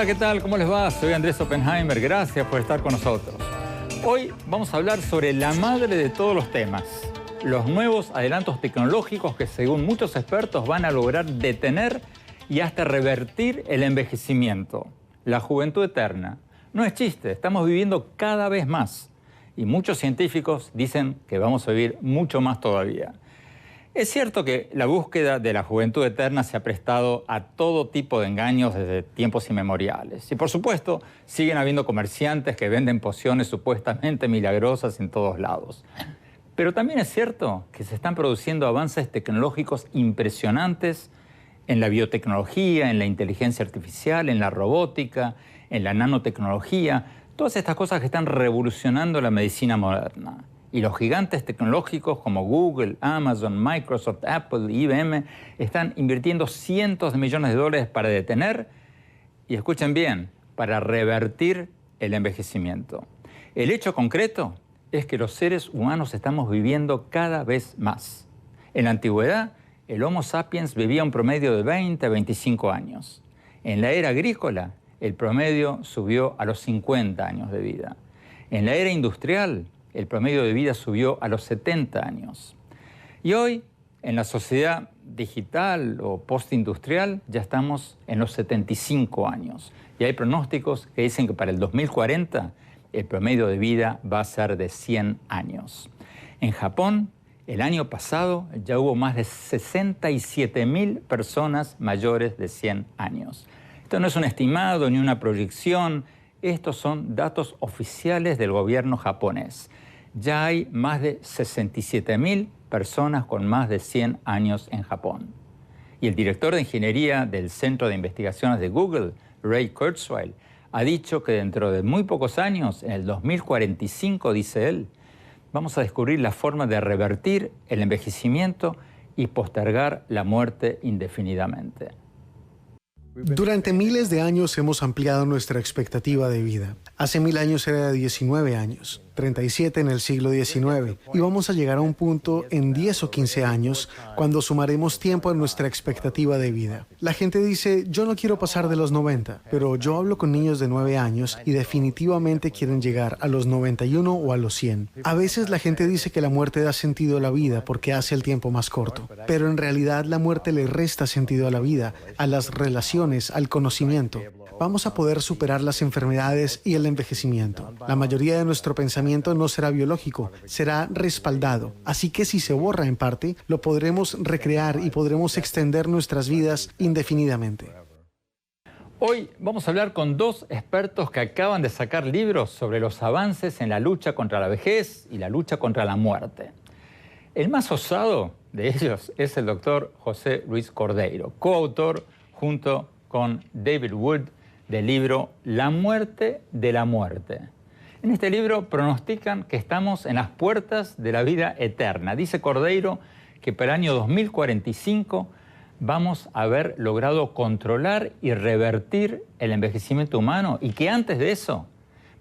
Hola, ¿qué tal? ¿Cómo les va? Soy Andrés Oppenheimer. Gracias por estar con nosotros. Hoy vamos a hablar sobre la madre de todos los temas. Los nuevos adelantos tecnológicos que, según muchos expertos, van a lograr detener y hasta revertir el envejecimiento. La juventud eterna. No es chiste, estamos viviendo cada vez más. Y muchos científicos dicen que vamos a vivir mucho más todavía. Es cierto que la búsqueda de la juventud eterna se ha prestado a todo tipo de engaños desde tiempos inmemoriales. Y por supuesto, siguen habiendo comerciantes que venden pociones supuestamente milagrosas en todos lados. Pero también es cierto que se están produciendo avances tecnológicos impresionantes en la biotecnología, en la inteligencia artificial, en la robótica, en la nanotecnología. Todas estas cosas que están revolucionando la medicina moderna. Y los gigantes tecnológicos como Google, Amazon, Microsoft, Apple, IBM están invirtiendo cientos de millones de dólares para detener, y escuchen bien, para revertir el envejecimiento. El hecho concreto es que los seres humanos estamos viviendo cada vez más. En la antigüedad, el Homo sapiens vivía un promedio de 20 a 25 años. En la era agrícola, el promedio subió a los 50 años de vida. En la era industrial, el promedio de vida subió a los 70 años. Y hoy, en la sociedad digital o postindustrial, ya estamos en los 75 años. Y hay pronósticos que dicen que para el 2040 el promedio de vida va a ser de 100 años. En Japón, el año pasado ya hubo más de 67.000 personas mayores de 100 años. Esto no es un estimado ni una proyección. Estos son datos oficiales del gobierno japonés. Ya hay más de 67.000 personas con más de 100 años en Japón. Y el director de ingeniería del Centro de Investigaciones de Google, Ray Kurzweil, ha dicho que dentro de muy pocos años, en el 2045, dice él, vamos a descubrir la forma de revertir el envejecimiento y postergar la muerte indefinidamente. Durante miles de años hemos ampliado nuestra expectativa de vida. Hace 1000 años era de 19 años, 37 en el siglo XIX, y vamos a llegar a un punto en 10 o 15 años cuando sumaremos tiempo a nuestra expectativa de vida. La gente dice, yo no quiero pasar de los 90, pero yo hablo con niños de 9 años y definitivamente quieren llegar a los 91 o a los 100. A veces la gente dice que la muerte da sentido a la vida porque hace el tiempo más corto, pero en realidad la muerte le resta sentido a la vida, a las relaciones, al conocimiento. Vamos a poder superar las enfermedades y el envejecimiento. La mayoría de nuestro pensamiento no será biológico, será respaldado. Así que si se borra en parte, lo podremos recrear y podremos extender nuestras vidas indefinidamente. Hoy vamos a hablar con dos expertos que acaban de sacar libros sobre los avances en la lucha contra la vejez y la lucha contra la muerte. El más osado de ellos es el doctor José Luis Cordeiro, coautor junto con David Wood del libro La muerte de la muerte. En este libro pronostican que estamos en las puertas de la vida eterna. Dice Cordeiro que para el año 2045 vamos a haber logrado controlar y revertir el envejecimiento humano y que antes de eso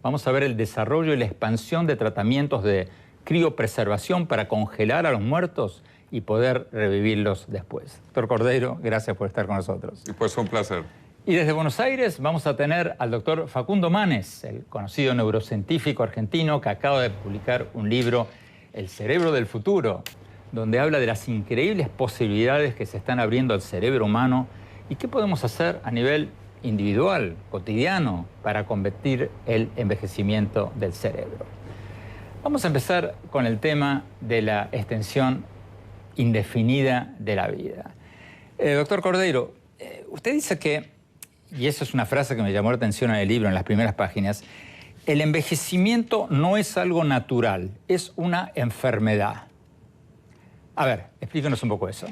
vamos a ver el desarrollo y la expansión de tratamientos de criopreservación para congelar a los muertos y poder revivirlos después. Doctor Cordeiro, gracias por estar con nosotros. Pues un placer. Y desde Buenos Aires vamos a tener al doctor Facundo Manes, el conocido neurocientífico argentino que acaba de publicar un libro, El cerebro del futuro, donde habla de las increíbles posibilidades que se están abriendo al cerebro humano y qué podemos hacer a nivel individual, cotidiano, para combatir el envejecimiento del cerebro. Vamos a empezar con el tema de la extensión indefinida de la vida. Doctor Cordeiro, usted dice que, y eso es una frase que me llamó la atención en el libro, en las primeras páginas, el envejecimiento no es algo natural, es una enfermedad. A ver, explíquenos un poco eso.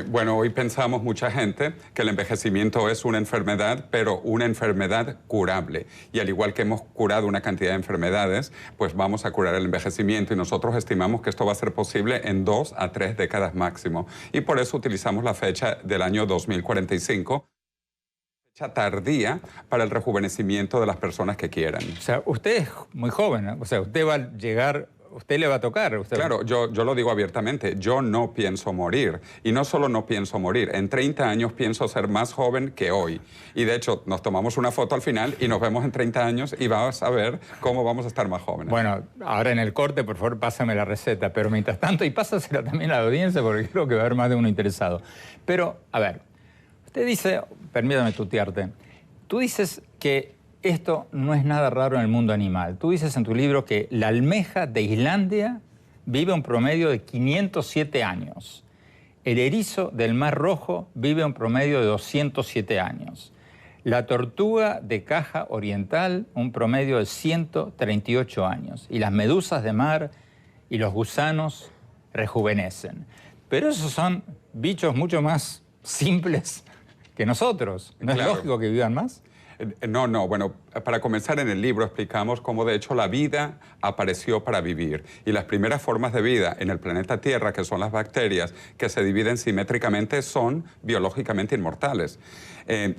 Bueno, hoy pensamos mucha gente que el envejecimiento es una enfermedad, pero una enfermedad curable. Y al igual que hemos curado una cantidad de enfermedades, pues vamos a curar el envejecimiento y nosotros estimamos que esto va a ser posible en 2 a 3 décadas máximo. Y por eso utilizamos la fecha del año 2045, fecha tardía para el rejuvenecimiento de las personas que quieran. O sea, usted es muy joven, ¿no? O sea, usted va a llegar usted le va a tocar. Claro, yo lo digo abiertamente, yo no pienso morir. Y no solo no pienso morir, en 30 años pienso ser más joven que hoy. Y de hecho, nos tomamos una foto al final y nos vemos en 30 años y vas a ver cómo vamos a estar más jóvenes. Bueno, ahora en el corte, por favor, pásame la receta. Pero mientras tanto, y pásasela también a la audiencia, porque creo que va a haber más de uno interesado. Pero, a ver, usted dice, permítame tutearte, tú dices que esto no es nada raro en el mundo animal. Tú dices en tu libro que la almeja de Islandia vive un promedio de 507 años. El erizo del Mar Rojo vive un promedio de 207 años. La tortuga de caja oriental, un promedio de 138 años. Y las medusas de mar y los gusanos rejuvenecen. Pero esos son bichos mucho más simples que nosotros. ¿No es lógico que vivan más? No. Bueno, para comenzar en el libro explicamos cómo de hecho la vida apareció para vivir. Y las primeras formas de vida en el planeta Tierra, que son las bacterias, que se dividen simétricamente, son biológicamente inmortales.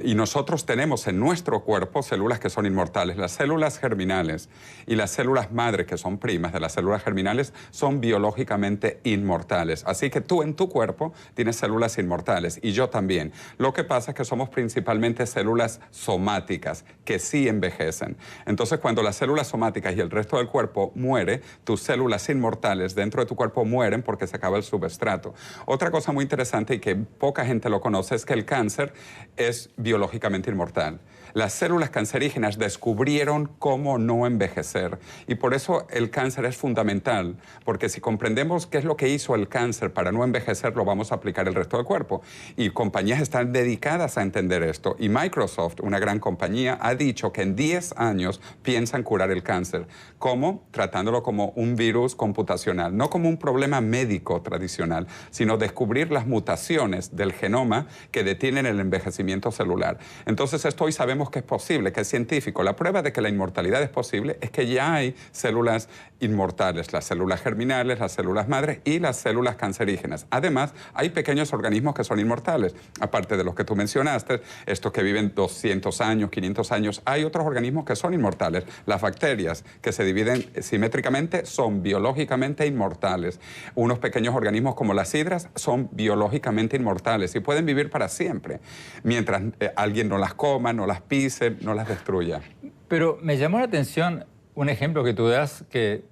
Y nosotros tenemos en nuestro cuerpo células que son inmortales. Las células germinales y las células madre, que son primas de las células germinales, son biológicamente inmortales. Así que tú en tu cuerpo tienes células inmortales y yo también. Lo que pasa es que somos principalmente células somáticas que sí envejecen. Entonces, cuando las células somáticas y el resto del cuerpo muere, tus células inmortales dentro de tu cuerpo mueren porque se acaba el substrato. Otra cosa muy interesante y que poca gente lo conoce es que el cáncer es biológicamente inmortal. Las células cancerígenas descubrieron cómo no envejecer y por eso el cáncer es fundamental, porque si comprendemos qué es lo que hizo el cáncer para no envejecer, lo vamos a aplicar el resto del cuerpo. Y compañías están dedicadas a entender esto. Y Microsoft, una gran compañía, ha dicho que en 10 años piensan curar el cáncer. ¿Cómo? Tratándolo como un virus computacional, no como un problema médico tradicional, sino descubrir las mutaciones del genoma que detienen el envejecimiento celular. Entonces esto hoy sabemos que es posible, que es científico. La prueba de que la inmortalidad es posible es que ya hay células inmortales, las células germinales, las células madres y las células cancerígenas. Además, hay pequeños organismos que son inmortales, aparte de los que tú mencionaste, estos que viven 200 años, 500 años, hay otros organismos que son inmortales. Las bacterias, que se dividen simétricamente, son biológicamente inmortales. Unos pequeños organismos como las hidras son biológicamente inmortales y pueden vivir para siempre, mientras alguien no las coma, no las pise, no las destruya. Pero me llamó la atención un ejemplo que tú das que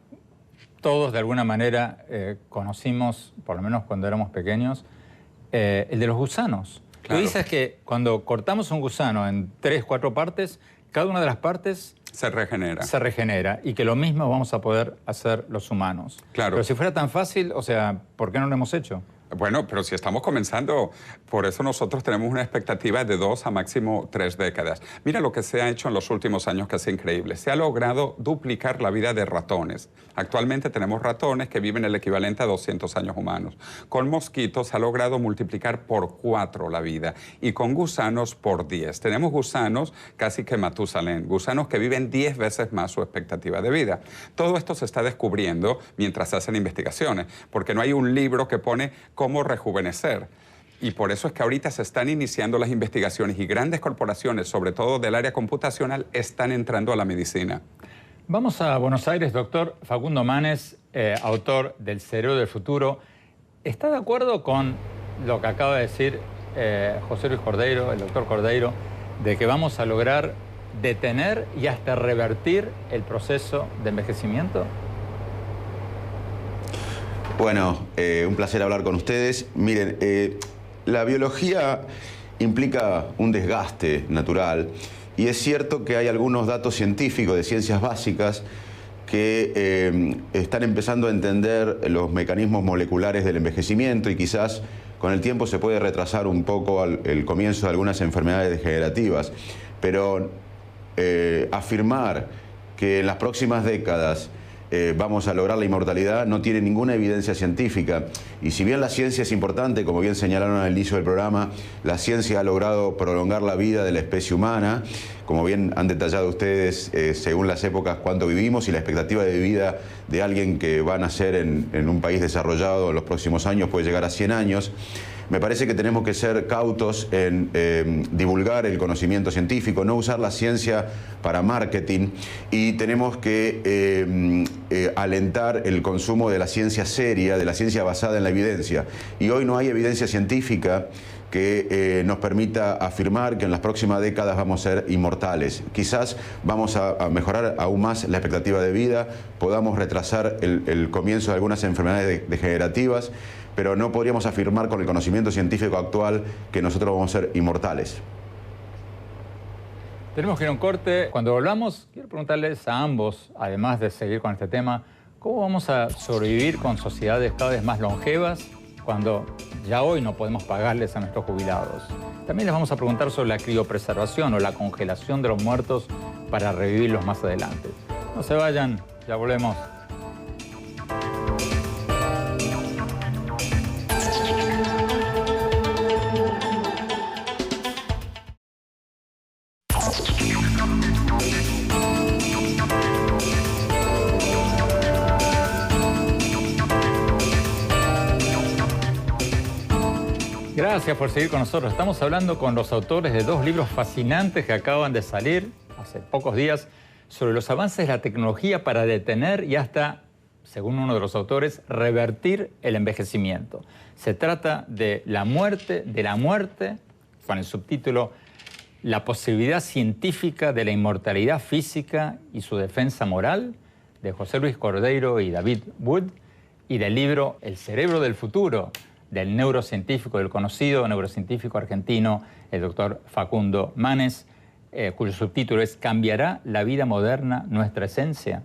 todos de alguna manera conocimos, por lo menos cuando éramos pequeños, el de los gusanos. Claro. Tú dices que cuando cortamos un gusano en 3, 4 partes, cada una de las partes se regenera. Se regenera y que lo mismo vamos a poder hacer los humanos. Claro. Pero si fuera tan fácil, o sea, ¿por qué no lo hemos hecho? Bueno, pero si estamos comenzando, por eso nosotros tenemos una expectativa de 2 a máximo 3 décadas. Mira lo que se ha hecho en los últimos años, que es increíble. Se ha logrado duplicar la vida de ratones. Actualmente tenemos ratones que viven el equivalente a 200 años humanos. Con mosquitos se ha logrado multiplicar por 4 la vida y con gusanos por 10. Tenemos gusanos casi que Matusalén, gusanos que viven 10 veces más su expectativa de vida. Todo esto se está descubriendo mientras se hacen investigaciones, porque no hay un libro que pone cómo rejuvenecer. Y por eso es que ahorita se están iniciando las investigaciones y grandes corporaciones, sobre todo del área computacional, están entrando a la medicina. Vamos a Buenos Aires, doctor Facundo Manes, autor del Cerebro del Futuro. ¿Está de acuerdo con lo que acaba de decir José Luis Cordeiro, el doctor Cordeiro, de que vamos a lograr detener y hasta revertir el proceso de envejecimiento? Bueno, un placer hablar con ustedes. Miren, la biología implica un desgaste natural y es cierto que hay algunos datos científicos de ciencias básicas que están empezando a entender los mecanismos moleculares del envejecimiento y quizás con el tiempo se puede retrasar un poco el comienzo de algunas enfermedades degenerativas. Pero afirmar que en las próximas décadas vamos a lograr la inmortalidad no tiene ninguna evidencia científica. Y si bien la ciencia es importante, como bien señalaron al inicio del programa, la ciencia ha logrado prolongar la vida de la especie humana, como bien han detallado ustedes, según las épocas cuánto vivimos y la expectativa de vida de alguien que va a nacer en un país desarrollado en los próximos años puede llegar a 100 años. Me parece que tenemos que ser cautos en divulgar el conocimiento científico, no usar la ciencia para marketing, y tenemos que alentar el consumo de la ciencia seria, de la ciencia basada en la evidencia. Y hoy no hay evidencia científica que nos permita afirmar que en las próximas décadas vamos a ser inmortales. Quizás vamos a mejorar aún más la expectativa de vida, podamos retrasar el comienzo de algunas enfermedades degenerativas, pero no podríamos afirmar con el conocimiento científico actual que nosotros vamos a ser inmortales. Tenemos que ir a un corte. Cuando volvamos, quiero preguntarles a ambos, además de seguir con este tema, ¿cómo vamos a sobrevivir con sociedades cada vez más longevas cuando ya hoy no podemos pagarles a nuestros jubilados? También les vamos a preguntar sobre la criopreservación o la congelación de los muertos para revivirlos más adelante. No se vayan, ya volvemos. Gracias por seguir con nosotros. Estamos hablando con los autores de dos libros fascinantes que acaban de salir hace pocos días sobre los avances de la tecnología para detener y hasta, según uno de los autores, revertir el envejecimiento. Se trata de la muerte, con el subtítulo La posibilidad científica de la inmortalidad física y su defensa moral, de José Luis Cordeiro y David Wood, y del libro El cerebro del futuro, del neurocientífico, del conocido neurocientífico argentino, el doctor Facundo Manes, cuyo subtítulo es ¿Cambiará la vida moderna nuestra esencia?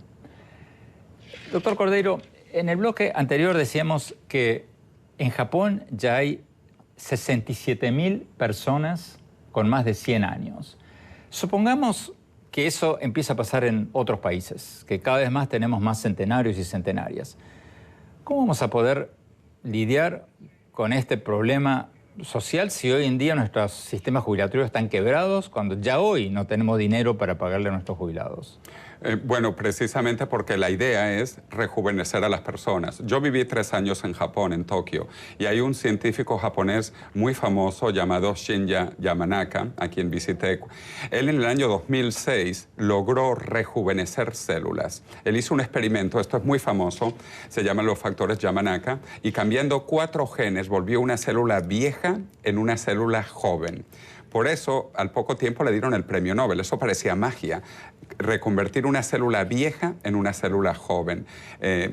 Doctor Cordeiro, en el bloque anterior decíamos que en Japón ya hay 67.000 personas con más de 100 años. Supongamos que eso empieza a pasar en otros países, que cada vez más tenemos más centenarios y centenarias. ¿Cómo vamos a poder lidiar con este problema social si hoy en día nuestros sistemas jubilatorios están quebrados, cuando ya hoy no tenemos dinero para pagarle a nuestros jubilados? Bueno, precisamente porque la idea es rejuvenecer a las personas. Yo viví 3 años en Japón, en Tokio, y hay un científico japonés muy famoso llamado Shinya Yamanaka, a quien visité. Él en el año 2006 logró rejuvenecer células. Él hizo un experimento, esto es muy famoso, se llaman los factores Yamanaka, y cambiando 4 genes volvió una célula vieja en una célula joven. Por eso, al poco tiempo le dieron el premio Nobel. Eso parecía magia, reconvertir una célula vieja en una célula joven.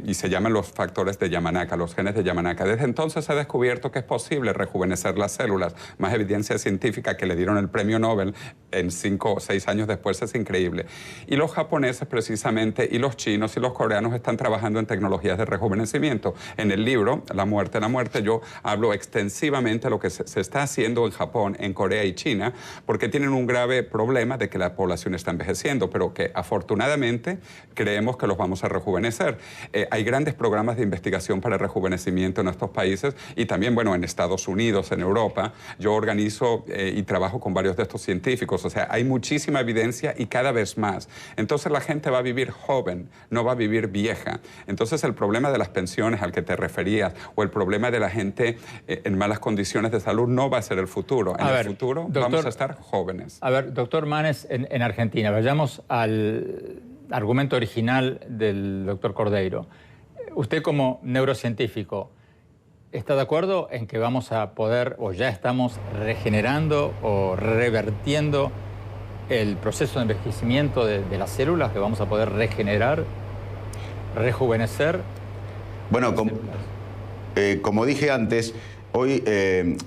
Y se llaman los factores de Yamanaka, los genes de Yamanaka. Desde entonces se ha descubierto que es posible rejuvenecer las células. Más evidencia científica que le dieron el premio Nobel en 5 o 6 años después es increíble. Y los japoneses precisamente, y los chinos y los coreanos están trabajando en tecnologías de rejuvenecimiento. En el libro, La muerte, yo hablo extensivamente de lo que se está haciendo en Japón, en Corea y China, porque tienen un grave problema de que la población está envejeciendo, pero que afortunadamente creemos que los vamos a rejuvenecer. Hay grandes programas de investigación para rejuvenecimiento en estos países y también, bueno, en Estados Unidos, en Europa. Yo organizo y trabajo con varios de estos científicos, o sea, hay muchísima evidencia y cada vez más. Entonces la gente va a vivir joven, no va a vivir vieja. Entonces el problema de las pensiones al que te referías o el problema de la gente en malas condiciones de salud no va a ser el futuro. En el futuro vamos a estar jóvenes. A ver, doctor Manes, en Argentina, vayamos al argumento original del doctor Cordeiro. Usted como neurocientífico, ¿está de acuerdo en que vamos a poder o ya estamos regenerando o revertiendo el proceso de envejecimiento de las células, que vamos a poder regenerar, rejuvenecer? Bueno, como dije antes, hoy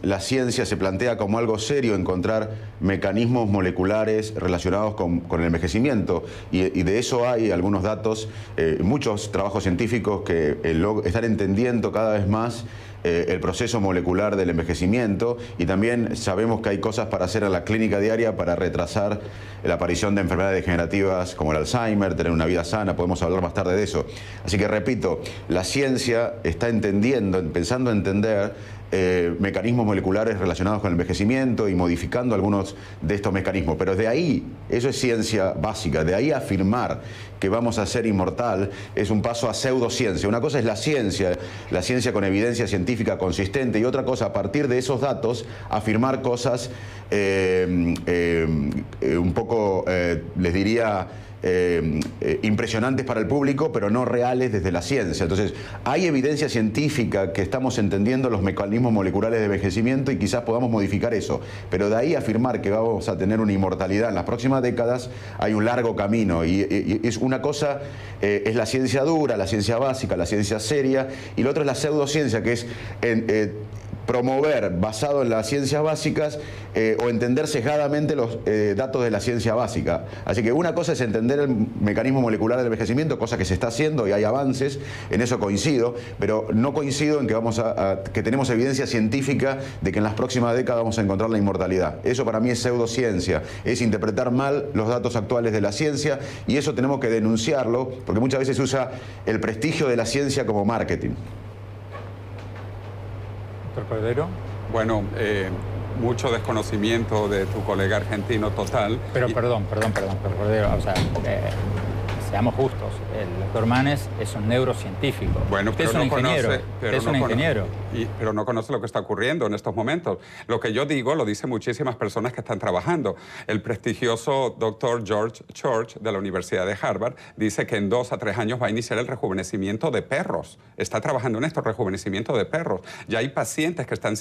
la ciencia se plantea como algo serio encontrar mecanismos moleculares relacionados con el envejecimiento y de eso hay algunos datos, muchos trabajos científicos que están entendiendo cada vez más el proceso molecular del envejecimiento, y también sabemos que hay cosas para hacer en la clínica diaria para retrasar la aparición de enfermedades degenerativas como el Alzheimer, tener una vida sana. Podemos hablar más tarde de eso. Así que repito, la ciencia está empezando a entender mecanismos moleculares relacionados con el envejecimiento y modificando algunos de estos mecanismos. Pero de ahí, eso es ciencia básica, de ahí afirmar que vamos a ser inmortal es un paso a pseudociencia. Una cosa es la ciencia con evidencia científica consistente, y otra cosa, a partir de esos datos, afirmar cosas un poco, les diría, impresionantes para el público, pero no reales desde la ciencia. Entonces, hay evidencia científica que estamos entendiendo los mecanismos moleculares de envejecimiento y quizás podamos modificar eso. Pero de ahí afirmar que vamos a tener una inmortalidad en las próximas décadas, hay un largo camino. Y es una cosa, es la ciencia dura, la ciencia básica, la ciencia seria, y lo otro es la pseudociencia, que es promover, basado en las ciencias básicas, o entender sesgadamente los datos de la ciencia básica. Así que una cosa es entender el mecanismo molecular del envejecimiento, cosa que se está haciendo y hay avances, en eso coincido, pero no coincido en que, que tenemos evidencia científica de que en las próximas décadas vamos a encontrar la inmortalidad. Eso para mí es pseudociencia, es interpretar mal los datos actuales de la ciencia, y eso tenemos que denunciarlo, porque muchas veces se usa el prestigio de la ciencia como marketing. Doctor Cordero. Bueno, mucho desconocimiento de tu colega argentino total. Pero perdón, Cordero, o sea, seamos justos, el doctor Manes es un neurocientífico. Bueno, usted pero es un ingeniero. Usted es un ingeniero. Pero no conoce lo que está ocurriendo en estos momentos. Lo que yo digo lo dicen muchísimas personas que están trabajando. El prestigioso doctor George Church de la Universidad de Harvard dice que en 2 a 3 años va a iniciar el rejuvenecimiento de perros. Está trabajando en esto, rejuvenecimiento de perros. Ya hay pacientes que están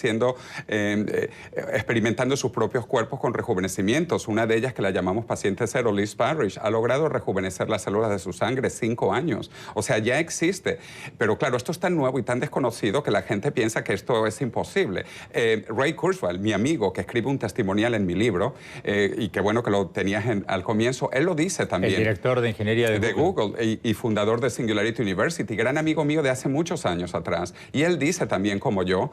experimentando sus propios cuerpos con rejuvenecimientos. Una de ellas, que la llamamos paciente cero, Liz Parrish, ha logrado rejuvenecer las células de su sangre 5 años. O sea, ya existe. Pero claro, esto es tan nuevo y tan desconocido que la gente piensa que esto es imposible. Ray Kurzweil, mi amigo, que escribe un testimonial en mi libro, y que bueno que lo tenías al comienzo, él lo dice también. El director de ingeniería de Google y fundador de Singularity University, gran amigo mío de hace muchos años atrás. Y él dice también, como yo,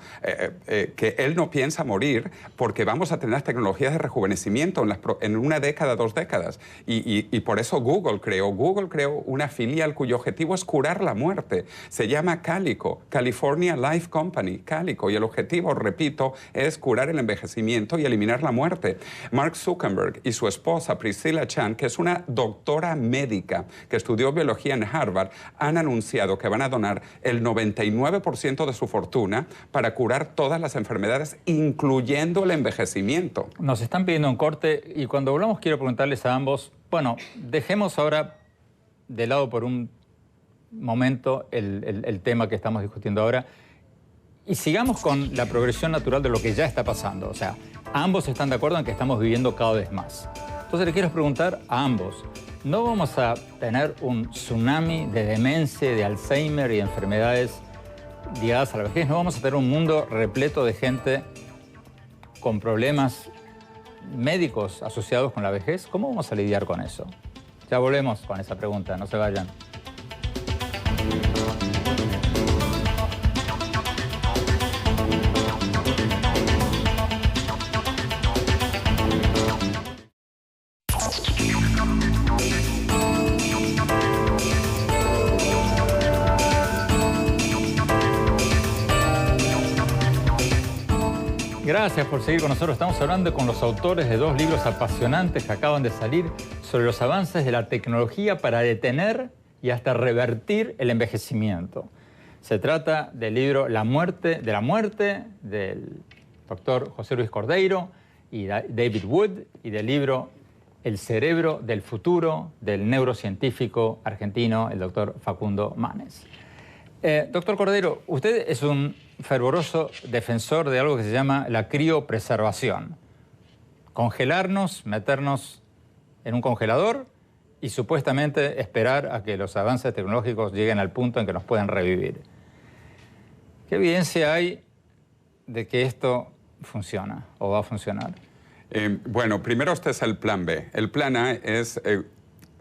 que él no piensa morir porque vamos a tener las tecnologías de rejuvenecimiento en 1 década, 2 décadas. Y por eso Google creó una filial cuyo objetivo es curar la muerte. Se llama Calico, California Life Company, Calico, y el objetivo, repito, es curar el envejecimiento y eliminar la muerte. Mark Zuckerberg y su esposa Priscilla Chan, que es una doctora médica que estudió biología en Harvard, han anunciado que van a donar el 99% de su fortuna para curar todas las enfermedades, incluyendo el envejecimiento. Nos están pidiendo un corte, y cuando volvamos quiero preguntarles a ambos, bueno, dejemos ahora de lado por un momento el tema que estamos discutiendo ahora y sigamos con la progresión natural de lo que ya está pasando. O sea, ambos están de acuerdo en que estamos viviendo cada vez más. Entonces le quiero preguntar a ambos, ¿no vamos a tener un tsunami de demencia, de Alzheimer y enfermedades ligadas a la vejez? ¿No vamos a tener un mundo repleto de gente con problemas médicos asociados con la vejez? ¿Cómo vamos a lidiar con eso? Ya volvemos con esa pregunta, no se vayan. Gracias por seguir con nosotros. Estamos hablando con los autores de 2 libros apasionantes que acaban de salir sobre los avances de la tecnología para detener y hasta revertir el envejecimiento. Se trata del libro La muerte del doctor José Luis Cordeiro y David Wood, y del libro El cerebro del futuro del neurocientífico argentino, el doctor Facundo Manes. Doctor Cordeiro, usted es un fervoroso defensor de algo que se llama la criopreservación. Congelarnos, meternos en un congelador y supuestamente esperar a que los avances tecnológicos lleguen al punto en que nos puedan revivir. ¿Qué evidencia hay de que esto funciona o va a funcionar? Bueno, primero este es el plan B. El plan A es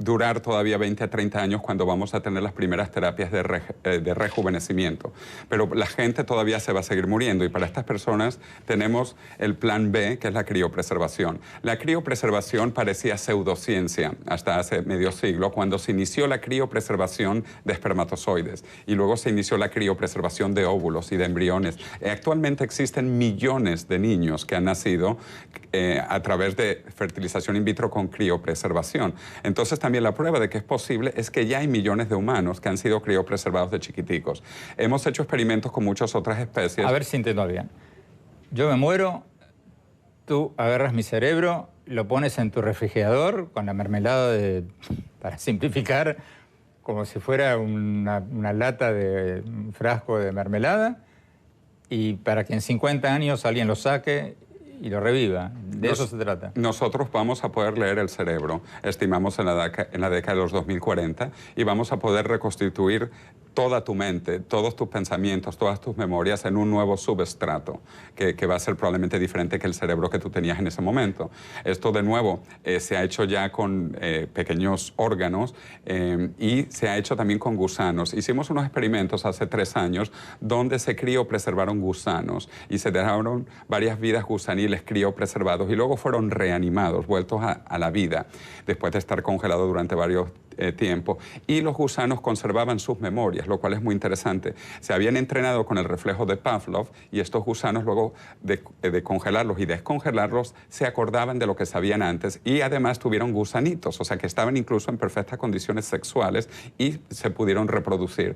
durar todavía 20 a 30 años cuando vamos a tener las primeras terapias de rejuvenecimiento. Pero la gente todavía se va a seguir muriendo y para estas personas tenemos el plan B, que es la criopreservación. La criopreservación parecía pseudociencia hasta hace medio siglo, cuando se inició la criopreservación de espermatozoides y luego se inició la criopreservación de óvulos y de embriones. Actualmente existen millones de niños que han nacido a través de fertilización in vitro con criopreservación. Entonces también la prueba de que es posible es que ya hay millones de humanos que han sido criopreservados de chiquiticos. Hemos hecho experimentos con muchas otras especies. A ver si entiendo bien. Yo me muero, tú agarras mi cerebro, lo pones en tu refrigerador con la mermelada para simplificar, como si fuera una lata de un frasco de mermelada, y para que en 50 años alguien lo saque y lo reviva. De eso se trata. Nosotros vamos a poder leer el cerebro, estimamos en la década de los 2040, y vamos a poder reconstituir toda tu mente, todos tus pensamientos, todas tus memorias en un nuevo subestrato que va a ser probablemente diferente que el cerebro que tú tenías en ese momento. Esto de nuevo se ha hecho ya con pequeños órganos y se ha hecho también con gusanos. Hicimos unos experimentos hace 3 años donde se criopreservaron gusanos y se dejaron varias vidas gusaniles criopreservados y luego fueron reanimados, vueltos a la vida después de estar congelados durante varios tiempo, y los gusanos conservaban sus memorias, lo cual es muy interesante. Se habían entrenado con el reflejo de Pavlov y estos gusanos luego de congelarlos y descongelarlos se acordaban de lo que sabían antes y además tuvieron gusanitos, o sea que estaban incluso en perfectas condiciones sexuales y se pudieron reproducir.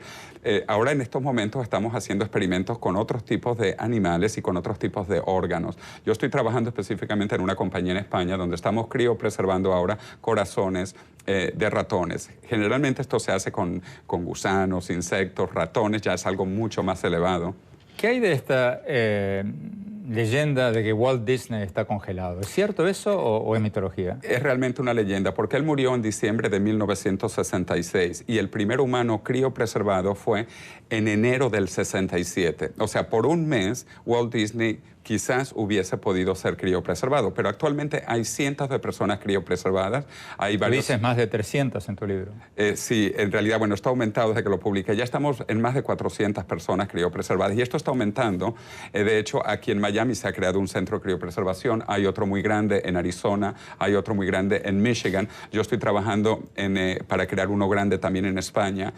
Ahora en estos momentos estamos haciendo experimentos con otros tipos de animales y con otros tipos de órganos. Yo estoy trabajando específicamente en una compañía en España donde estamos criopreservando ahora corazones de ratones. Generalmente esto se hace con gusanos, insectos, ratones, ya es algo mucho más elevado. ¿Qué hay de esta leyenda de que Walt Disney está congelado? ¿Es cierto eso o es mitología? Es realmente una leyenda porque él murió en diciembre de 1966 y el primer humano criopreservado fue en enero del 67. O sea, por un mes Walt Disney quizás hubiese podido ser criopreservado, pero actualmente hay cientos de personas criopreservadas. Hay varios... Dices más de 300 en tu libro. Sí, en realidad, bueno, esto ha aumentado desde que lo publiqué. Ya estamos en más de 400 personas criopreservadas y esto está aumentando. De hecho, aquí en Miami se ha creado un centro de criopreservación. Hay otro muy grande en Arizona, hay otro muy grande en Michigan. Yo estoy trabajando para crear uno grande también en España.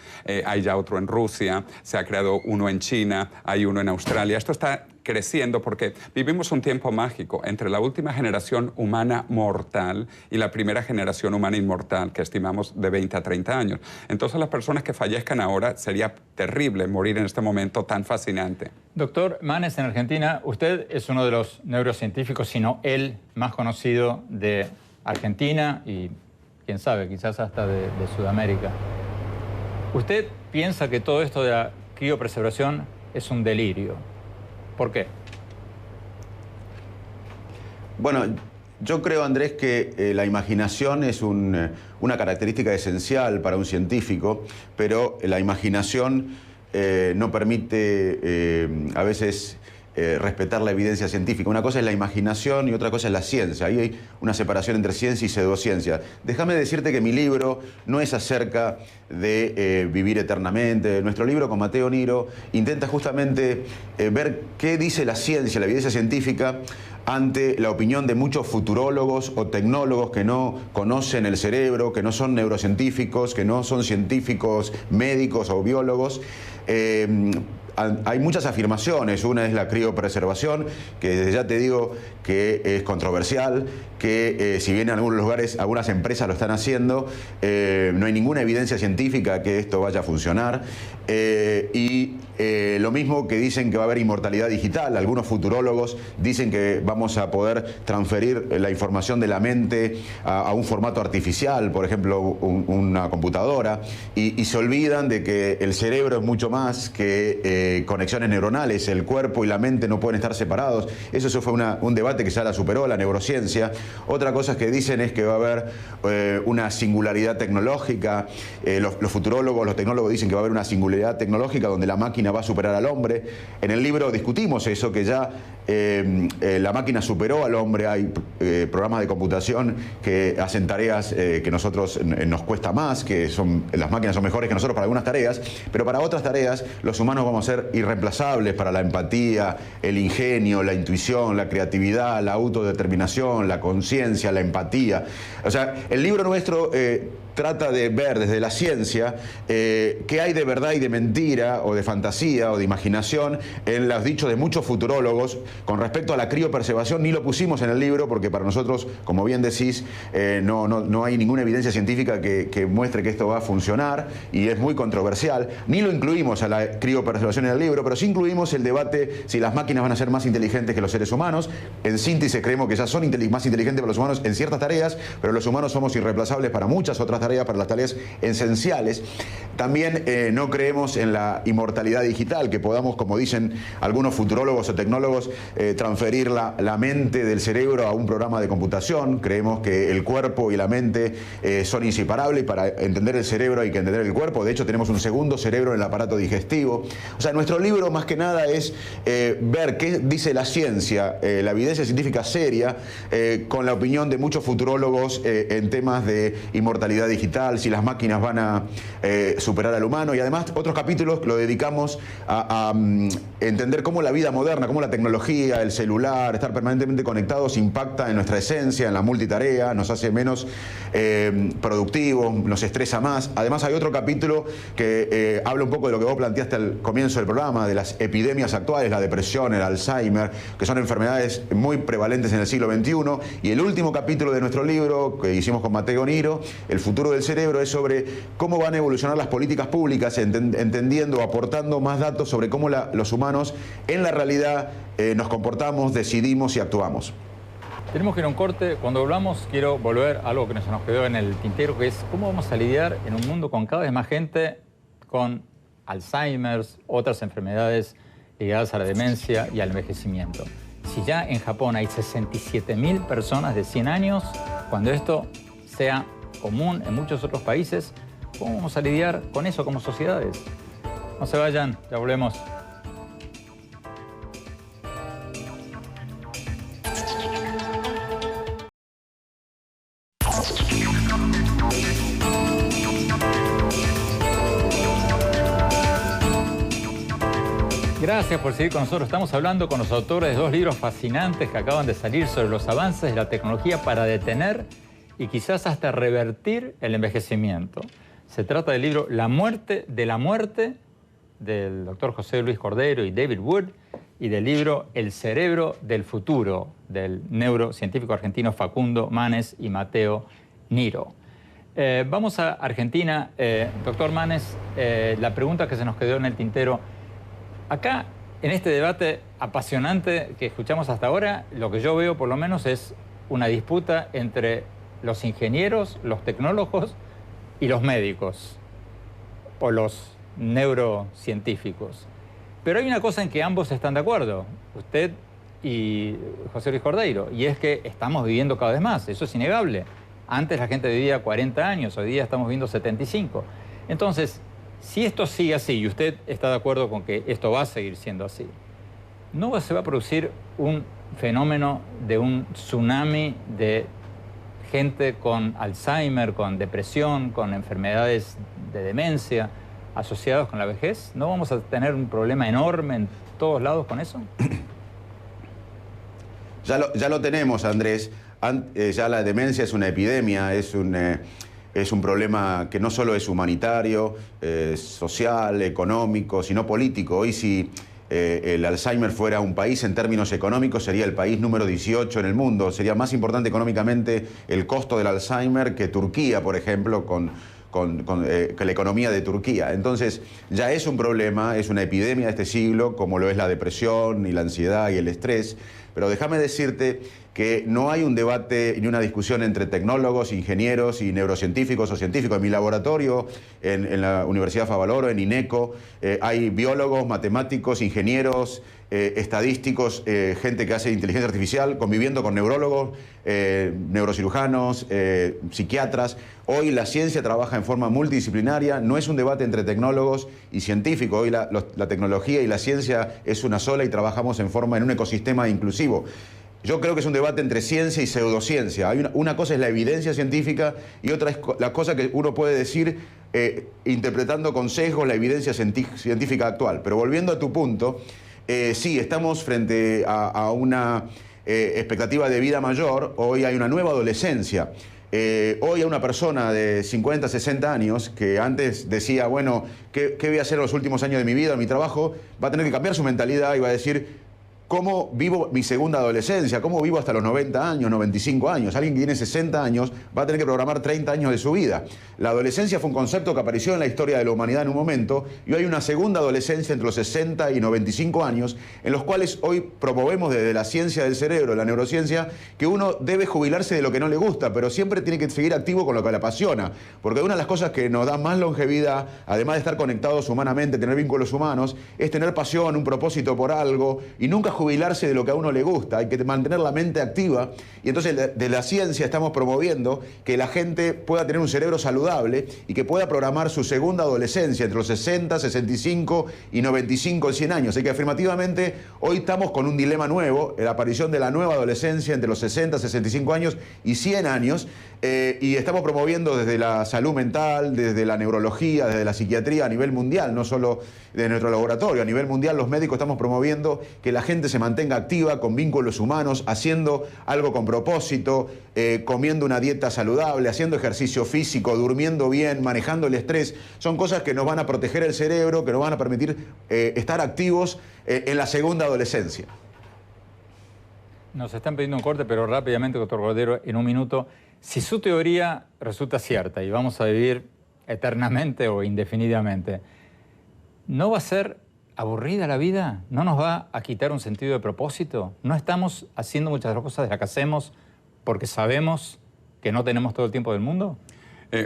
Hay ya otro en Rusia, se ha creado uno en China, hay uno en Australia. Esto está creciendo porque vivimos un tiempo mágico entre la última generación humana mortal y la primera generación humana inmortal, que estimamos de 20 a 30 años. Entonces, las personas que fallezcan ahora, sería terrible morir en este momento tan fascinante. Doctor Manes, en Argentina, usted es uno de los neurocientíficos, si no el más conocido de Argentina y, quién sabe, quizás hasta de Sudamérica. ¿Usted piensa que todo esto de la criopreservación es un delirio? ¿Por qué? Bueno, yo creo, Andrés, que la imaginación es una característica esencial para un científico, pero la imaginación no permite a veces respetar la evidencia científica. Una cosa es la imaginación y otra cosa es la ciencia. Ahí hay una separación entre ciencia y pseudociencia. Déjame decirte que mi libro no es acerca de vivir eternamente. Nuestro libro con Matteo Niro intenta justamente ver qué dice la ciencia, la evidencia científica, ante la opinión de muchos futurólogos o tecnólogos que no conocen el cerebro, que no son neurocientíficos, que no son científicos médicos o biólogos. Hay muchas afirmaciones. Una es la criopreservación, que desde ya te digo que es controversial, que si bien en algunos lugares, algunas empresas lo están haciendo, no hay ninguna evidencia científica que esto vaya a funcionar. Lo mismo que dicen que va a haber inmortalidad digital. Algunos futurólogos dicen que vamos a poder transferir la información de la mente a un formato artificial, por ejemplo, una computadora, y se olvidan de que el cerebro es mucho más que conexiones neuronales, el cuerpo y la mente no pueden estar separados. Eso fue un debate que ya la superó la neurociencia. Otra cosa que dicen es que va a haber una singularidad tecnológica. Los futurólogos, los tecnólogos dicen que va a haber una singularidad tecnológica donde la máquina va a superar al hombre. En el libro discutimos eso, que ya la máquina superó al hombre. Hay programas de computación que hacen tareas que nosotros nos cuesta más, que las máquinas son mejores que nosotros para algunas tareas, pero para otras tareas los humanos vamos a ser irreemplazables para la empatía, el ingenio, la intuición, la creatividad, la autodeterminación, la conciencia, la empatía. O sea, el libro nuestro trata de ver desde la ciencia qué hay de verdad y de mentira, o de fantasía, o de imaginación en los dichos de muchos futurólogos con respecto a la criopreservación. Ni lo pusimos en el libro porque para nosotros, como bien decís, no hay ninguna evidencia científica que muestre que esto va a funcionar, y es muy controversial. Ni lo incluimos a la criopreservación en el libro, pero sí incluimos el debate si las máquinas van a ser más inteligentes que los seres humanos. En síntesis, creemos que ya son más inteligentes para los humanos en ciertas tareas, pero los humanos somos irreemplazables para muchas otras tareas, para las tareas esenciales. También no creemos en la inmortalidad digital, que podamos, como dicen algunos futurólogos o tecnólogos, transferir la mente del cerebro a un programa de computación. Creemos que el cuerpo y la mente son inseparables, y para entender el cerebro hay que entender el cuerpo. De hecho, tenemos un segundo cerebro en el aparato digestivo. O sea, nuestro libro más que nada es ver qué dice la ciencia, la evidencia científica seria, con la opinión de muchos futurólogos en temas de inmortalidad digital, si las máquinas van a superar al humano. Y además otros capítulos lo dedicamos a entender cómo la vida moderna, cómo la tecnología, el celular, estar permanentemente conectados impacta en nuestra esencia, en la multitarea, nos hace menos productivos, nos estresa más. Además hay otro capítulo que habla un poco de lo que vos planteaste al comienzo del programa, de las epidemias actuales, la depresión, el Alzheimer, que son enfermedades muy prevalentes en el siglo XXI. Y el último capítulo de nuestro libro, que hicimos con Mateo Niro, El futuro del cerebro, es sobre cómo van a evolucionar las políticas públicas, entendiendo, aportando más datos sobre cómo los humanos en la realidad nos comportamos, decidimos y actuamos. Tenemos que ir a un corte. Cuando volvamos, quiero volver a algo que se nos quedó en el tintero, que es cómo vamos a lidiar en un mundo con cada vez más gente con Alzheimer, otras enfermedades ligadas a la demencia y al envejecimiento. Si ya en Japón hay 67.000 personas de 100 años, cuando esto sea común en muchos otros países, ¿cómo vamos a lidiar con eso como sociedades? No se vayan, ya volvemos. Gracias por seguir con nosotros. Estamos hablando con los autores de dos libros fascinantes que acaban de salir sobre los avances de la tecnología para detener y quizás hasta revertir el envejecimiento. Se trata del libro La muerte de la muerte, del doctor José Luis Cordero y David Wood, y del libro El cerebro del futuro, del neurocientífico argentino Facundo Manes y Mateo Niro. Vamos a Argentina. Doctor Manes, la pregunta que se nos quedó en el tintero. Acá, en este debate apasionante que escuchamos hasta ahora, lo que yo veo por lo menos es una disputa entre los ingenieros, los tecnólogos y los médicos o los neurocientíficos. Pero hay una cosa en que ambos están de acuerdo, usted y José Luis Cordeiro, y es que estamos viviendo cada vez más, eso es innegable. Antes la gente vivía 40 años, hoy día estamos viviendo 75. Entonces, si esto sigue así, y usted está de acuerdo con que esto va a seguir siendo así, ¿no se va a producir un fenómeno de un tsunami de gente con Alzheimer, con depresión, con enfermedades de demencia asociados con la vejez? ¿No vamos a tener un problema enorme en todos lados con eso? Ya lo tenemos, Andrés. Ya la demencia es una epidemia, es un problema que no solo es humanitario, social, económico, sino político. Hoy si el Alzheimer fuera un país en términos económicos, sería el país número 18 en el mundo. Sería más importante económicamente el costo del Alzheimer que Turquía, por ejemplo, que la economía de Turquía. Entonces, ya es un problema, es una epidemia de este siglo, como lo es la depresión y la ansiedad y el estrés. Pero déjame decirte que no hay un debate ni una discusión entre tecnólogos, ingenieros y neurocientíficos o científicos. En mi laboratorio, en la Universidad Favaloro, en INECO, hay biólogos, matemáticos, ingenieros, estadísticos, gente que hace inteligencia artificial, conviviendo con neurólogos, neurocirujanos, psiquiatras. Hoy la ciencia trabaja en forma multidisciplinaria, no es un debate entre tecnólogos y científicos. Hoy la tecnología y la ciencia es una sola y trabajamos en un ecosistema inclusivo. Yo creo que es un debate entre ciencia y pseudociencia. Una cosa es la evidencia científica y otra es la cosa que uno puede decir interpretando con sesgos la evidencia científica actual. Pero volviendo a tu punto, sí, estamos frente a una expectativa de vida mayor. Hoy hay una nueva adolescencia. Hoy a una persona de 50, 60 años que antes decía, bueno, ¿qué voy a hacer los últimos años de mi vida, mi trabajo? Va a tener que cambiar su mentalidad y va a decir, ¿cómo vivo mi segunda adolescencia? ¿Cómo vivo hasta los 90 años, 95 años? Alguien que tiene 60 años va a tener que programar 30 años de su vida. La adolescencia fue un concepto que apareció en la historia de la humanidad en un momento y hoy hay una segunda adolescencia entre los 60 y 95 años en los cuales hoy promovemos desde la ciencia del cerebro, la neurociencia, que uno debe jubilarse de lo que no le gusta, pero siempre tiene que seguir activo con lo que le apasiona. Porque una de las cosas que nos da más longevidad, además de estar conectados humanamente, tener vínculos humanos, es tener pasión, un propósito por algo y nunca jubilarse de lo que a uno le gusta. Hay que mantener la mente activa y entonces de la ciencia estamos promoviendo que la gente pueda tener un cerebro saludable y que pueda programar su segunda adolescencia entre los 60, 65 y 95, 100 años. Así que afirmativamente hoy estamos con un dilema nuevo, la aparición de la nueva adolescencia entre los 60, 65 años y 100 años y estamos promoviendo desde la salud mental, desde la neurología, desde la psiquiatría a nivel mundial, no solo de nuestro laboratorio, a nivel mundial los médicos estamos promoviendo que la gente se mantenga activa, con vínculos humanos, haciendo algo con propósito, comiendo una dieta saludable, haciendo ejercicio físico, durmiendo bien, manejando el estrés. Son cosas que nos van a proteger el cerebro, que nos van a permitir estar activos en la segunda adolescencia. Nos están pidiendo un corte, pero rápidamente, doctor Cordero, en un minuto. Si su teoría resulta cierta y vamos a vivir eternamente o indefinidamente, ¿no va a ser aburrida la vida? ¿No nos va a quitar un sentido de propósito? ¿No estamos haciendo muchas de las cosas de las que hacemos porque sabemos que no tenemos todo el tiempo del mundo?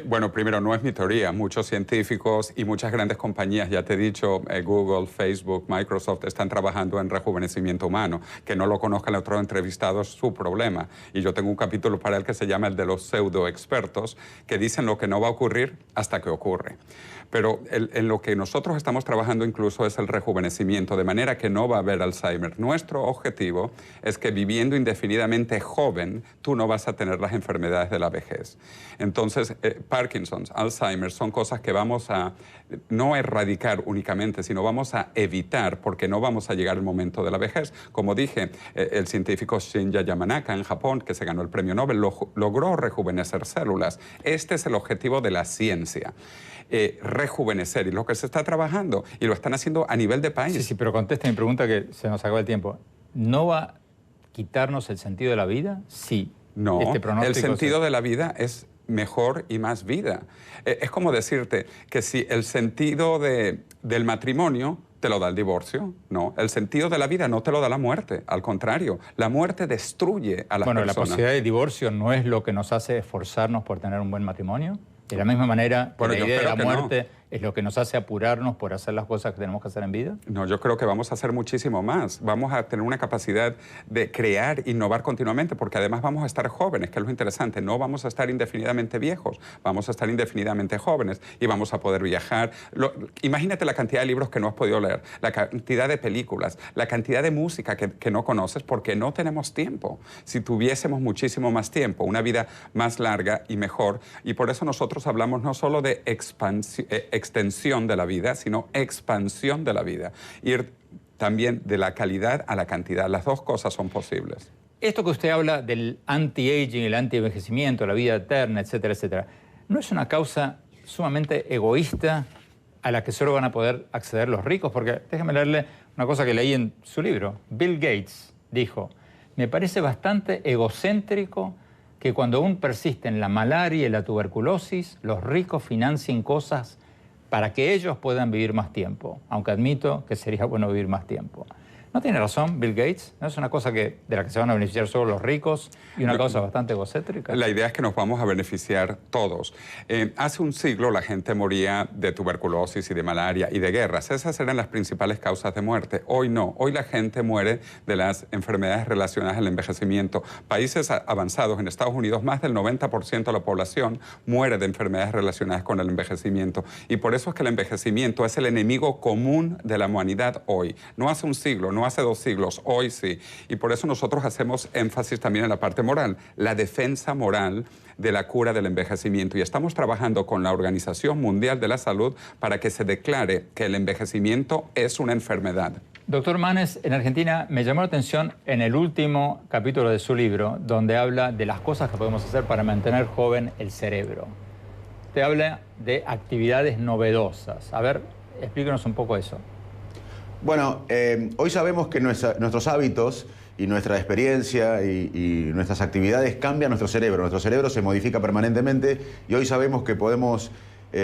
Bueno, primero, no es mi teoría. Muchos científicos y muchas grandes compañías, ya te he dicho, Google, Facebook, Microsoft, están trabajando en rejuvenecimiento humano. Que no lo conozcan los otros entrevistados es su problema. Y yo tengo un capítulo para él que se llama el de los pseudoexpertos, que dicen lo que no va a ocurrir hasta que ocurre. Pero en lo que nosotros estamos trabajando incluso es el rejuvenecimiento, de manera que no va a haber Alzheimer. Nuestro objetivo es que viviendo indefinidamente joven, tú no vas a tener las enfermedades de la vejez. Entonces, Parkinson, Alzheimer son cosas que vamos a no erradicar únicamente, sino vamos a evitar porque no vamos a llegar al momento de la vejez. Como dije, el científico Shinya Yamanaka en Japón, que se ganó el premio Nobel, logró rejuvenecer células. Este es el objetivo de la ciencia. Rejuvenecer, y lo que se está trabajando, y lo están haciendo a nivel de país. Sí, pero contesta mi pregunta que se nos acaba el tiempo. ¿No va a quitarnos el sentido de la vida? Sí. No, el sentido de la vida es mejor y más vida. Es como decirte que si el sentido del matrimonio te lo da el divorcio, no. El sentido de la vida no te lo da la muerte, al contrario, la muerte destruye a las personas. Bueno, la posibilidad de divorcio no es lo que nos hace esforzarnos por tener un buen matrimonio. De la misma manera, la idea de la muerte es lo que nos hace apurarnos por hacer las cosas que tenemos que hacer en vida. No, yo creo que vamos a hacer muchísimo más. Vamos a tener una capacidad de crear, innovar continuamente, porque además vamos a estar jóvenes, que es lo interesante. No vamos a estar indefinidamente viejos, vamos a estar indefinidamente jóvenes y vamos a poder viajar. Imagínate la cantidad de libros que no has podido leer, la cantidad de películas, la cantidad de música que no conoces porque no tenemos tiempo. Si tuviésemos muchísimo más tiempo, una vida más larga y mejor, y por eso nosotros hablamos no solo de extensión de la vida, sino expansión de la vida. Ir también de la calidad a la cantidad. Las dos cosas son posibles. Esto que usted habla del anti-aging, el anti-envejecimiento, la vida eterna, etcétera, etcétera, ¿no es una causa sumamente egoísta a la que solo van a poder acceder los ricos? Porque déjeme leerle una cosa que leí en su libro. Bill Gates dijo, me parece bastante egocéntrico que cuando aún persisten la malaria y la tuberculosis, los ricos financien cosas para que ellos puedan vivir más tiempo, aunque admito que sería bueno vivir más tiempo. ¿No tiene razón Bill Gates? ¿No es una cosa de la que se van a beneficiar solo los ricos y una cosa bastante egocéntrica? La idea es que nos vamos a beneficiar todos. Hace un siglo la gente moría de tuberculosis y de malaria y de guerras. Esas eran las principales causas de muerte. Hoy no. Hoy la gente muere de las enfermedades relacionadas al envejecimiento. Países avanzados, en Estados Unidos, más del 90% de la población muere de enfermedades relacionadas con el envejecimiento. Y por eso es que el envejecimiento es el enemigo común de la humanidad hoy. No hace un siglo, no hace 2 siglos, hoy sí. Y por eso nosotros hacemos énfasis también en la parte moral, la defensa moral de la cura del envejecimiento. Y estamos trabajando con la Organización Mundial de la Salud para que se declare que el envejecimiento es una enfermedad. Doctor Manes, en Argentina me llamó la atención en el último capítulo de su libro, donde habla de las cosas que podemos hacer para mantener joven el cerebro. Usted habla de actividades novedosas. A ver, explíquenos un poco eso. Bueno, hoy sabemos que nuestros hábitos y nuestra experiencia y nuestras actividades cambian nuestro cerebro. Nuestro cerebro se modifica permanentemente y hoy sabemos que podemos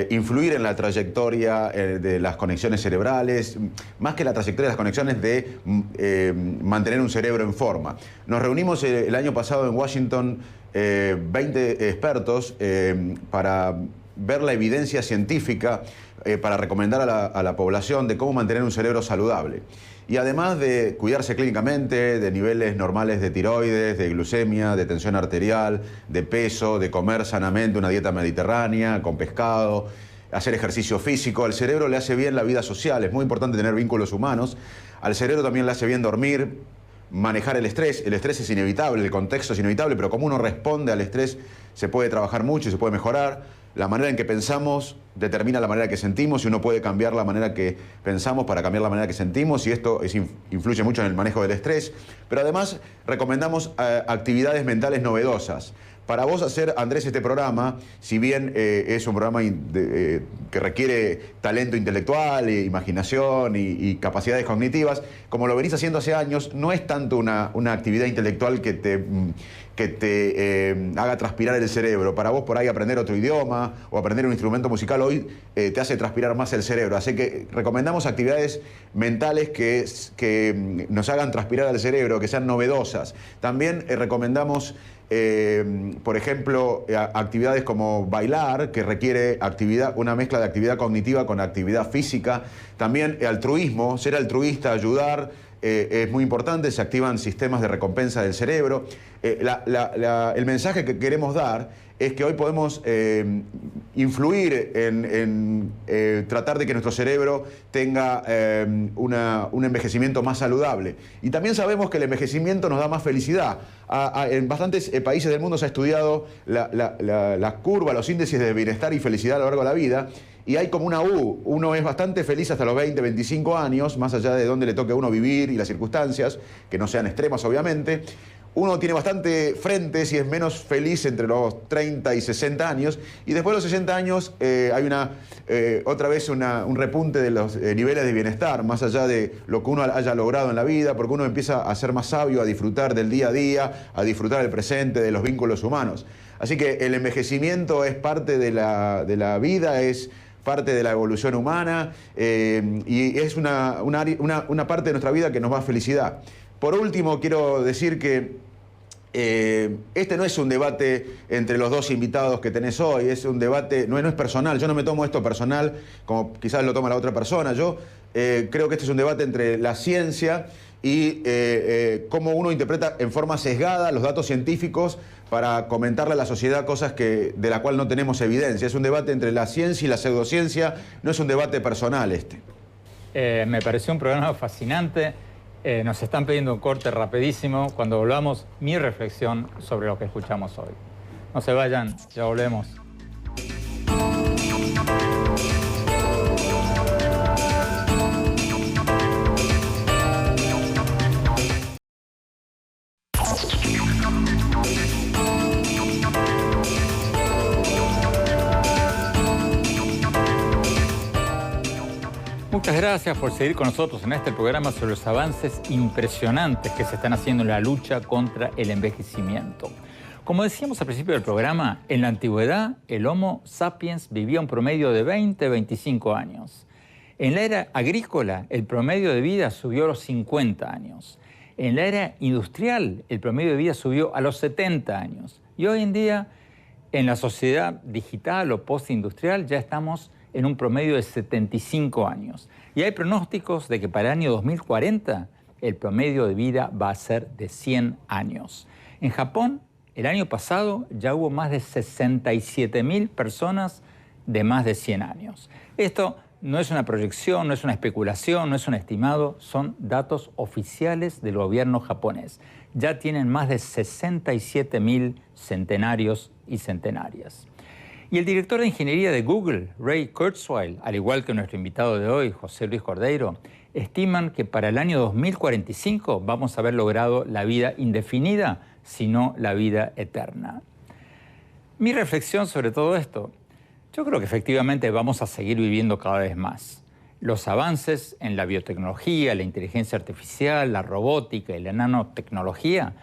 influir en la trayectoria de las conexiones cerebrales, más que la trayectoria de las conexiones, de mantener un cerebro en forma. Nos reunimos el año pasado en Washington 20 expertos para ver la evidencia científica para recomendar a la población de cómo mantener un cerebro saludable. Y además de cuidarse clínicamente, de niveles normales de tiroides, de glucemia, de tensión arterial, de peso, de comer sanamente una dieta mediterránea, con pescado, hacer ejercicio físico, al cerebro le hace bien la vida social, es muy importante tener vínculos humanos, al cerebro también le hace bien dormir, manejar el estrés es inevitable, el contexto es inevitable, pero como uno responde al estrés se puede trabajar mucho y se puede mejorar. La manera en que pensamos determina la manera que sentimos y uno puede cambiar la manera que pensamos para cambiar la manera que sentimos y esto influye mucho en el manejo del estrés. Pero además recomendamos actividades mentales novedosas. Para vos hacer, Andrés, este programa, si bien es un programa que requiere talento intelectual, imaginación y capacidades cognitivas, como lo venís haciendo hace años, no es tanto una actividad intelectual que te haga transpirar el cerebro. Para vos por ahí aprender otro idioma o aprender un instrumento musical hoy te hace transpirar más el cerebro. Así que recomendamos actividades mentales que nos hagan transpirar el cerebro, que sean novedosas. También recomendamos por ejemplo, actividades como bailar, que requiere una mezcla de actividad cognitiva con actividad física. También altruismo, ser altruista, ayudar, es muy importante, se activan sistemas de recompensa del cerebro. El mensaje que queremos dar es que hoy podemos influir en tratar de que nuestro cerebro tenga un envejecimiento más saludable. Y también sabemos que el envejecimiento nos da más felicidad. En bastantes países del mundo se ha estudiado la curva, los índices de bienestar y felicidad a lo largo de la vida. Y hay como una U. Uno es bastante feliz hasta los 20, 25 años, más allá de dónde le toque a uno vivir y las circunstancias, que no sean extremas obviamente. Uno tiene bastante frente si es menos feliz entre los 30 y 60 años. Y después de los 60 años hay otra vez un repunte de los niveles de bienestar, más allá de lo que uno haya logrado en la vida, porque uno empieza a ser más sabio, a disfrutar del día a día, a disfrutar del presente, de los vínculos humanos. Así que el envejecimiento es parte de la vida, es parte de la evolución humana y es una parte de nuestra vida que nos da felicidad. Por último, quiero decir que este no es un debate entre los dos invitados que tenés hoy, es un debate, no es personal, yo no me tomo esto personal como quizás lo toma la otra persona, yo creo que este es un debate entre la ciencia y cómo uno interpreta en forma sesgada los datos científicos para comentarle a la sociedad cosas de la cual no tenemos evidencia. Es un debate entre la ciencia y la pseudociencia, no es un debate personal este. Me pareció un programa fascinante. Nos están pidiendo un corte rapidísimo. Cuando volvamos, mi reflexión sobre lo que escuchamos hoy. No se vayan, ya volvemos. Muchas gracias por seguir con nosotros en este programa sobre los avances impresionantes que se están haciendo en la lucha contra el envejecimiento. Como decíamos al principio del programa, en la antigüedad el Homo sapiens vivía un promedio de 20-25 años. En la era agrícola, el promedio de vida subió a los 50 años. En la era industrial, el promedio de vida subió a los 70 años. Y hoy en día, en la sociedad digital o postindustrial, ya estamos en un promedio de 75 años. Y hay pronósticos de que para el año 2040 el promedio de vida va a ser de 100 años. En Japón, el año pasado ya hubo más de 67.000 personas de más de 100 años. Esto no es una proyección, no es una especulación, no es un estimado, son datos oficiales del gobierno japonés. Ya tienen más de 67.000 centenarios y centenarias. Y el director de ingeniería de Google, Ray Kurzweil, al igual que nuestro invitado de hoy, José Luis Cordeiro, estiman que para el año 2045 vamos a haber logrado la vida indefinida, sino la vida eterna. Mi reflexión sobre todo esto: yo creo que efectivamente vamos a seguir viviendo cada vez más. Los avances en la biotecnología, la inteligencia artificial, la robótica y la nanotecnología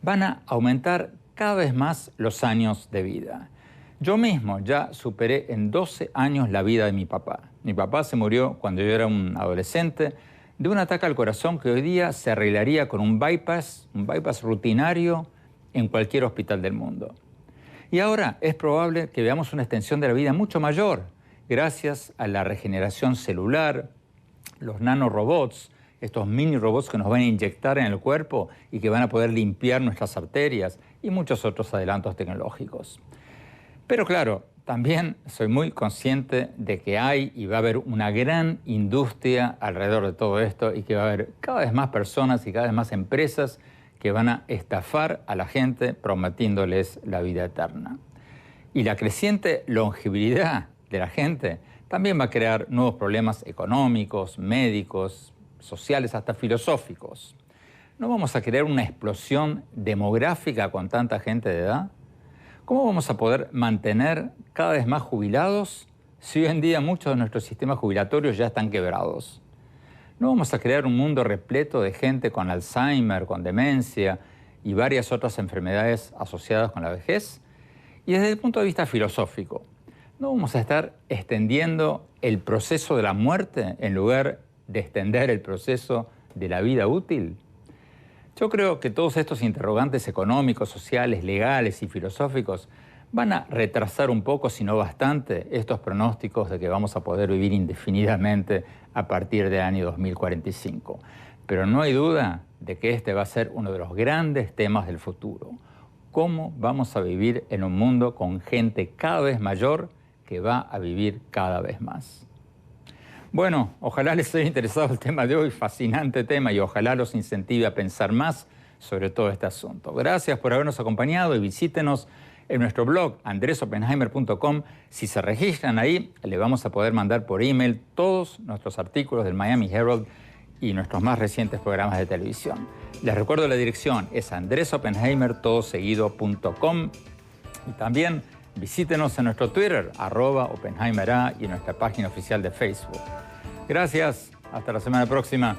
van a aumentar cada vez más los años de vida. Yo mismo ya superé en 12 años la vida de mi papá. Mi papá se murió cuando yo era un adolescente de un ataque al corazón que hoy día se arreglaría con un bypass rutinario en cualquier hospital del mundo. Y ahora es probable que veamos una extensión de la vida mucho mayor, gracias a la regeneración celular, los nanorobots, estos mini robots que nos van a inyectar en el cuerpo y que van a poder limpiar nuestras arterias y muchos otros adelantos tecnológicos. Pero claro, también soy muy consciente de que hay y va a haber una gran industria alrededor de todo esto y que va a haber cada vez más personas y cada vez más empresas que van a estafar a la gente prometiéndoles la vida eterna. Y la creciente longevidad de la gente también va a crear nuevos problemas económicos, médicos, sociales, hasta filosóficos. ¿No vamos a crear una explosión demográfica con tanta gente de edad? ¿Cómo vamos a poder mantener cada vez más jubilados si hoy en día muchos de nuestros sistemas jubilatorios ya están quebrados? ¿No vamos a crear un mundo repleto de gente con Alzheimer, con demencia y varias otras enfermedades asociadas con la vejez? Y desde el punto de vista filosófico, ¿no vamos a estar extendiendo el proceso de la muerte en lugar de extender el proceso de la vida útil? Yo creo que todos estos interrogantes económicos, sociales, legales y filosóficos van a retrasar un poco, si no bastante, estos pronósticos de que vamos a poder vivir indefinidamente a partir del año 2045. Pero no hay duda de que este va a ser uno de los grandes temas del futuro. ¿Cómo vamos a vivir en un mundo con gente cada vez mayor que va a vivir cada vez más? Bueno, ojalá les haya interesado el tema de hoy, fascinante tema, y ojalá los incentive a pensar más sobre todo este asunto. Gracias por habernos acompañado y visítenos en nuestro blog andresopenheimer.com. Si se registran ahí, le vamos a poder mandar por email todos nuestros artículos del Miami Herald y nuestros más recientes programas de televisión. Les recuerdo la dirección, es andresopenheimer.com, y también visítenos en nuestro Twitter, @OpenheimerA, y en nuestra página oficial de Facebook. Gracias, hasta la semana próxima.